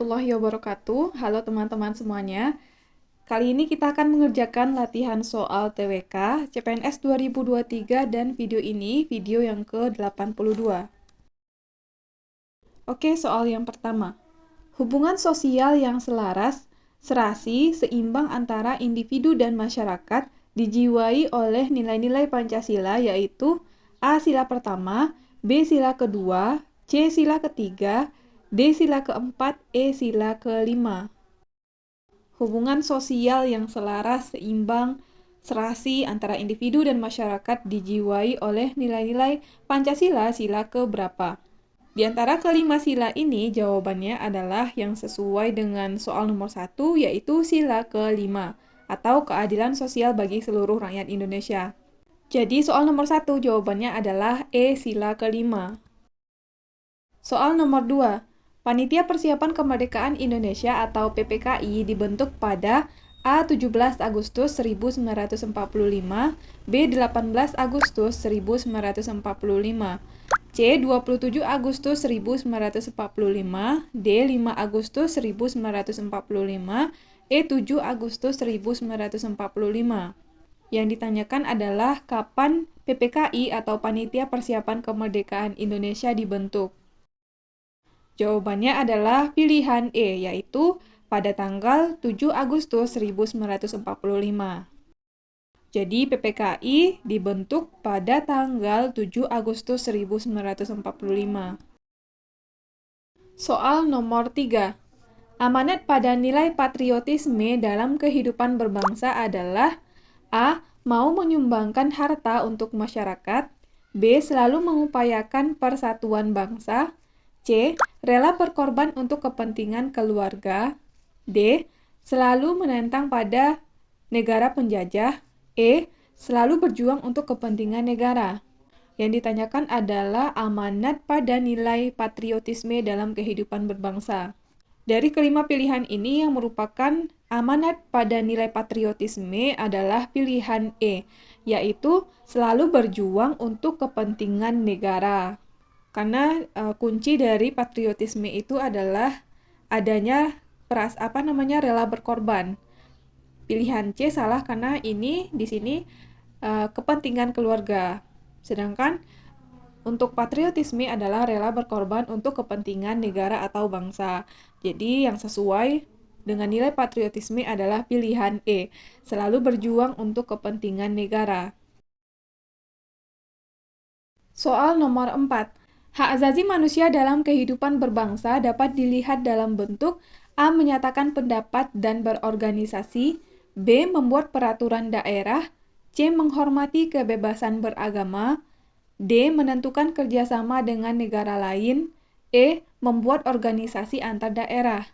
warahmatullahi wabarakatuh. Halo teman-teman semuanya. Kali ini kita akan mengerjakan latihan soal TWK CPNS 2023 dan video ini video yang ke-82. Oke, soal yang pertama. Hubungan sosial yang selaras, serasi, seimbang antara individu dan masyarakat dijiwai oleh nilai-nilai Pancasila yaitu A. Sila pertama, B. Sila kedua, C. Sila ketiga, D. Sila keempat, E. Sila kelima. Hubungan sosial yang selaras, seimbang, serasi antara individu dan masyarakat dijiwai oleh nilai-nilai Pancasila sila keberapa? Di antara kelima sila ini, jawabannya adalah yang sesuai dengan soal nomor 1, yaitu sila kelima, atau keadilan sosial bagi seluruh rakyat Indonesia. Jadi, soal nomor 1 jawabannya adalah E, sila kelima. Soal nomor 2. Panitia Persiapan Kemerdekaan Indonesia atau PPKI dibentuk pada A. 17 Agustus 1945, B. 18 Agustus 1945, C. 27 Agustus 1945, D. 5 Agustus 1945, E. 7 Agustus 1945. Yang ditanyakan adalah kapan PPKI atau Panitia Persiapan Kemerdekaan Indonesia dibentuk. Jawabannya adalah pilihan E, yaitu pada tanggal 7 Agustus 1945. Jadi PPKI dibentuk pada tanggal 7 Agustus 1945. Soal nomor 3. Amanat pada nilai patriotisme dalam kehidupan berbangsa adalah A. Mau menyumbangkan harta untuk masyarakat, B. Selalu mengupayakan persatuan bangsa, C. Rela berkorban untuk kepentingan keluarga, D. Selalu menentang pada negara penjajah, E. Selalu berjuang untuk kepentingan negara. Yang ditanyakan adalah amanat pada nilai patriotisme dalam kehidupan berbangsa. Dari kelima pilihan ini yang merupakan amanat pada nilai patriotisme adalah pilihan E, yaitu selalu berjuang untuk kepentingan negara. Karena kunci dari patriotisme itu adalah adanya rela berkorban. Pilihan C salah karena ini di sini kepentingan keluarga. Sedangkan untuk patriotisme adalah rela berkorban untuk kepentingan negara atau bangsa. Jadi yang sesuai dengan nilai patriotisme adalah pilihan E, selalu berjuang untuk kepentingan negara. Soal nomor 4. Hak asasi manusia dalam kehidupan berbangsa dapat dilihat dalam bentuk A. Menyatakan pendapat dan berorganisasi, B. Membuat peraturan daerah, C. Menghormati kebebasan beragama, D. Menentukan kerjasama dengan negara lain, E. Membuat organisasi antar daerah.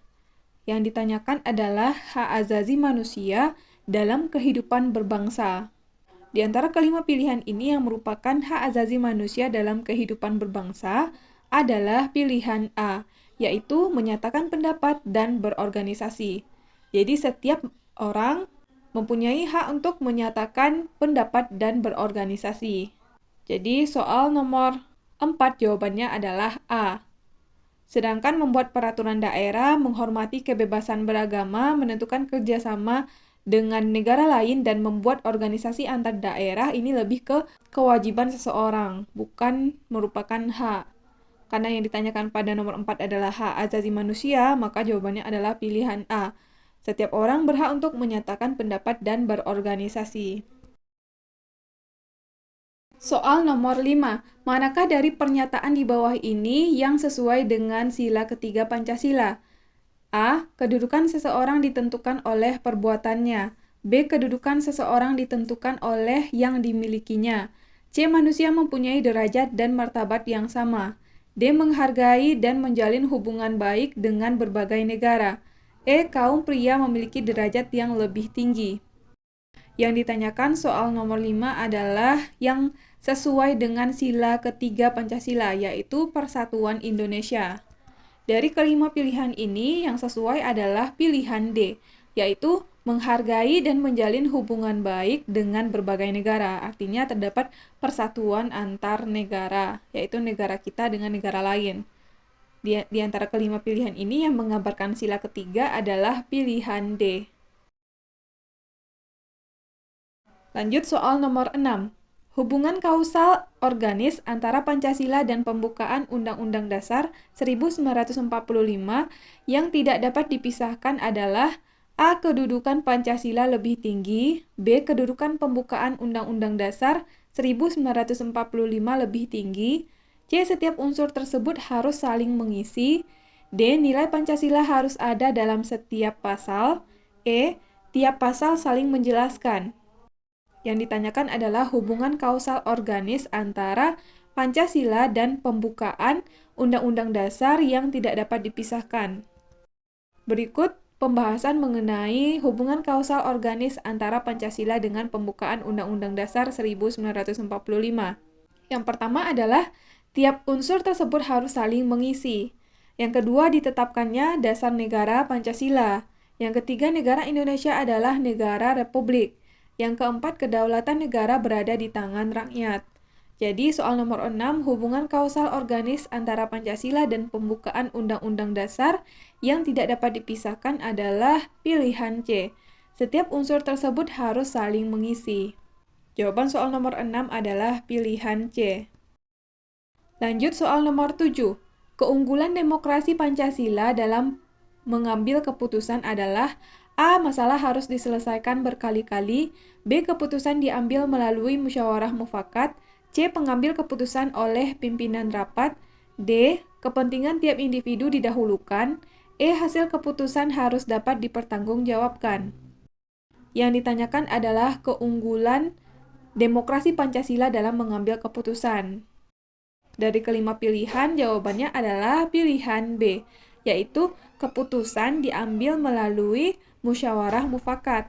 Yang ditanyakan adalah hak asasi manusia dalam kehidupan berbangsa. Di antara kelima pilihan ini yang merupakan hak asasi manusia dalam kehidupan berbangsa adalah pilihan A, yaitu menyatakan pendapat dan berorganisasi. Jadi setiap orang mempunyai hak untuk menyatakan pendapat dan berorganisasi. Jadi soal nomor 4 jawabannya adalah A. Sedangkan membuat peraturan daerah, menghormati kebebasan beragama, menentukan kerjasama dengan negara lain, dan membuat organisasi antar daerah ini lebih ke kewajiban seseorang, bukan merupakan hak. Karena yang ditanyakan pada nomor 4 adalah hak asasi manusia, maka jawabannya adalah pilihan A. Setiap orang berhak untuk menyatakan pendapat dan berorganisasi. Soal nomor 5. Manakah dari pernyataan di bawah ini yang sesuai dengan sila ketiga Pancasila? A. Kedudukan seseorang ditentukan oleh perbuatannya. B. Kedudukan seseorang ditentukan oleh yang dimilikinya. C. Manusia mempunyai derajat dan martabat yang sama. D. Menghargai dan menjalin hubungan baik dengan berbagai negara. E. Kaum pria memiliki derajat yang lebih tinggi. Yang ditanyakan soal nomor 5 adalah yang sesuai dengan sila ketiga Pancasila, yaitu Persatuan Indonesia. Dari kelima pilihan ini, yang sesuai adalah pilihan D, yaitu menghargai dan menjalin hubungan baik dengan berbagai negara. Artinya terdapat persatuan antar negara, yaitu negara kita dengan negara lain. Di antara kelima pilihan ini yang menggambarkan sila ketiga adalah pilihan D. Lanjut soal nomor 6. Hubungan kausal organis antara Pancasila dan pembukaan Undang-Undang Dasar 1945 yang tidak dapat dipisahkan adalah A. Kedudukan Pancasila lebih tinggi, B. Kedudukan pembukaan Undang-Undang Dasar 1945 lebih tinggi, C. Setiap unsur tersebut harus saling mengisi, D. Nilai Pancasila harus ada dalam setiap pasal, E. Tiap pasal saling menjelaskan. Yang ditanyakan adalah hubungan kausal organis antara Pancasila dan pembukaan Undang-Undang Dasar yang tidak dapat dipisahkan. Berikut pembahasan mengenai hubungan kausal organis antara Pancasila dengan pembukaan Undang-Undang Dasar 1945. Yang pertama adalah tiap unsur tersebut harus saling mengisi. Yang kedua, ditetapkannya dasar negara Pancasila. Yang ketiga, negara Indonesia adalah negara republik. Yang keempat, kedaulatan negara berada di tangan rakyat. Jadi, soal nomor 6, hubungan kausal organis antara Pancasila dan pembukaan Undang-Undang Dasar yang tidak dapat dipisahkan adalah pilihan C. Setiap unsur tersebut harus saling mengisi. Jawaban soal nomor 6 adalah pilihan C. Lanjut soal nomor 7. Keunggulan demokrasi Pancasila dalam mengambil keputusan adalah A. Masalah harus diselesaikan berkali-kali, B. Keputusan diambil melalui musyawarah mufakat, C. Pengambil keputusan oleh pimpinan rapat, D. Kepentingan tiap individu didahulukan, E. Hasil keputusan harus dapat dipertanggungjawabkan. Yang ditanyakan adalah keunggulan demokrasi Pancasila dalam mengambil keputusan. Dari kelima pilihan, jawabannya adalah pilihan B, yaitu keputusan diambil melalui musyawarah mufakat.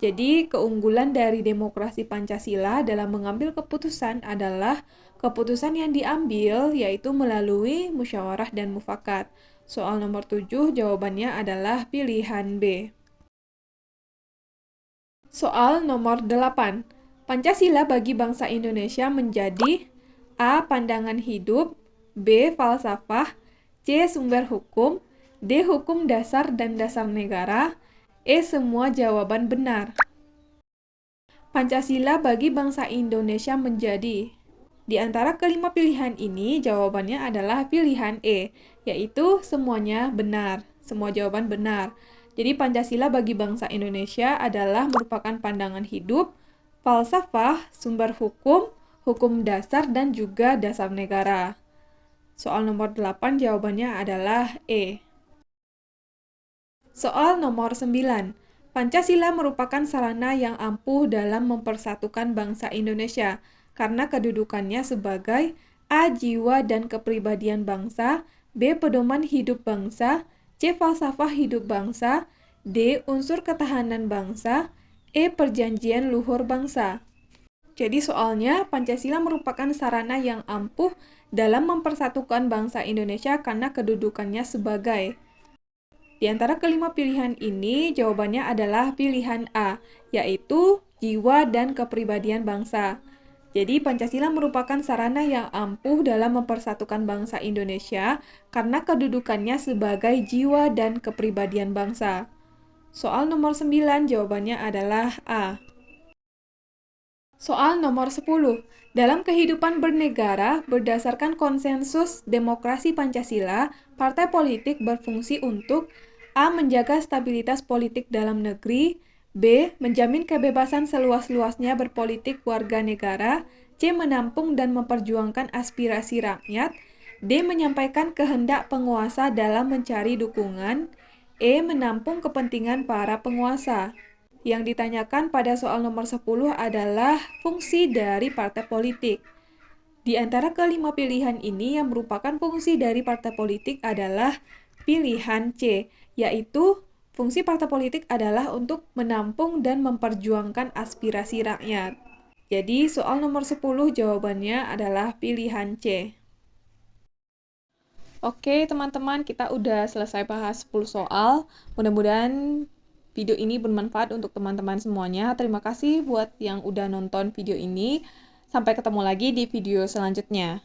Jadi, keunggulan dari demokrasi Pancasila dalam mengambil keputusan adalah keputusan yang diambil yaitu melalui musyawarah dan mufakat. Soal nomor 7, jawabannya adalah pilihan B. Soal nomor 8. Pancasila bagi bangsa Indonesia menjadi A. Pandangan hidup, B. Falsafah, C. Sumber hukum, D. Hukum dasar dan dasar negara, E. Semua jawaban benar. Pancasila bagi bangsa Indonesia menjadi. Di antara kelima pilihan ini, jawabannya adalah pilihan E, yaitu semuanya benar. Semua jawaban benar. Jadi Pancasila bagi bangsa Indonesia adalah merupakan pandangan hidup, falsafah, sumber hukum, hukum dasar, dan juga dasar negara. Soal nomor 8 jawabannya adalah E. Soal nomor 9. Pancasila merupakan sarana yang ampuh dalam mempersatukan bangsa Indonesia karena kedudukannya sebagai A. Jiwa dan kepribadian bangsa, B. Pedoman hidup bangsa, C. Falsafah hidup bangsa, D. Unsur ketahanan bangsa, E. Perjanjian luhur bangsa. Jadi soalnya, Pancasila merupakan sarana yang ampuh dalam mempersatukan bangsa Indonesia karena kedudukannya sebagai. Di antara kelima pilihan ini, jawabannya adalah pilihan A, yaitu jiwa dan kepribadian bangsa. Jadi Pancasila merupakan sarana yang ampuh dalam mempersatukan bangsa Indonesia karena kedudukannya sebagai jiwa dan kepribadian bangsa. Soal nomor 9, jawabannya adalah A. Soal nomor 10. Dalam kehidupan bernegara, berdasarkan konsensus demokrasi Pancasila, partai politik berfungsi untuk A. Menjaga stabilitas politik dalam negeri, B. Menjamin kebebasan seluas-luasnya berpolitik warga negara, C. Menampung dan memperjuangkan aspirasi rakyat, D. Menyampaikan kehendak penguasa dalam mencari dukungan, E. Menampung kepentingan para penguasa. Yang ditanyakan pada soal nomor 10 adalah fungsi dari partai politik. Di antara kelima pilihan ini yang merupakan fungsi dari partai politik adalah pilihan C, yaitu fungsi partai politik adalah untuk menampung dan memperjuangkan aspirasi rakyat. Jadi soal nomor 10 jawabannya adalah pilihan C. Oke teman-teman, kita udah selesai bahas 10 soal. Mudah-mudahan video ini bermanfaat untuk teman-teman semuanya. Terima kasih buat yang udah nonton video ini. Sampai ketemu lagi di video selanjutnya.